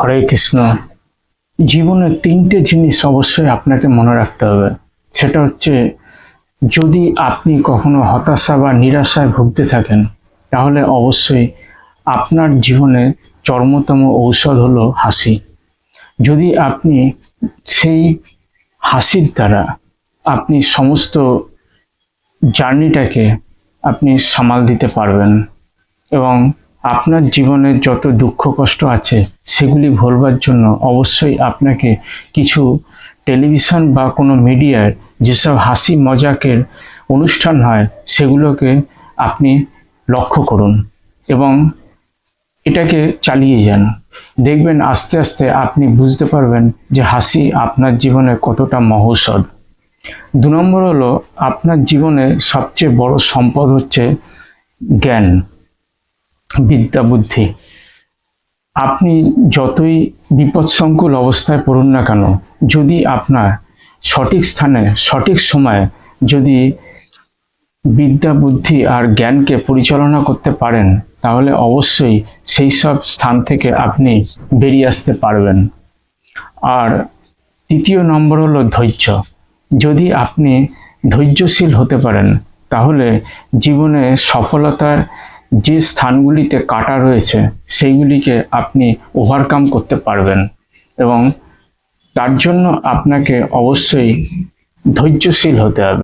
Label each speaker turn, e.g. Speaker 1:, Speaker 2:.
Speaker 1: হরে কৃষ্ণ। জীবনে তিনটে জিনিস অবশ্যই আপনাকে মনে রাখতে হবে। সেটা হচ্ছে, যদি আপনি কখনো হতাশা বা নিরাশায় ভুগতে থাকেন, তাহলে অবশ্যই আপনার জীবনে চরমতম ঔষধ হলো হাসি। যদি আপনি সেই হাসির দ্বারা আপনি সমস্ত জার্নিটাকে আপনি সামাল দিতে পারবেন এবং আপনার জীবনে যত দুঃখ কষ্ট আছে সেগুলি ভোলবার জন্য অবশ্যই আপনাকে কিছু টেলিভিশন বা কোনো মিডিয়ার যেসব হাসি মজাকের অনুষ্ঠান হয় সেগুলোকে আপনি লক্ষ্য করুন এবং এটাকে চালিয়ে যান। দেখবেন আস্তে আস্তে আপনি বুঝতে পারবেন যে হাসি আপনার জীবনে কতটা মহৌষধ। 2 নম্বর হলো, আপনার জীবনে সবচেয়ে বড় সম্পদ হচ্ছে জ্ঞান, বিদ্যা, বুদ্ধি। আপনি যতই বিপদসংকুল অবস্থায় পড়ুন না কেন, যদি আপনার সঠিক স্থানে সঠিক সময়ে যদি বিদ্যা, বুদ্ধি আর জ্ঞানকে পরিচালনা করতে পারেন, তাহলে অবশ্যই সেই সব স্থান থেকে আপনি বেরিয়ে আসতে পারবেন। আর 3 নম্বর হলো ধৈর্য। যদি আপনি ধৈর্যশীল হতে পারেন, তাহলে জীবনে সফলতার যে স্থানগুলিতে কাটা রয়েছে সেইগুলিকে আপনি ওভারকাম করতে পারবেন এবং তার জন্য আপনাকে অবশ্যই ধৈর্যশীল হতে হবে।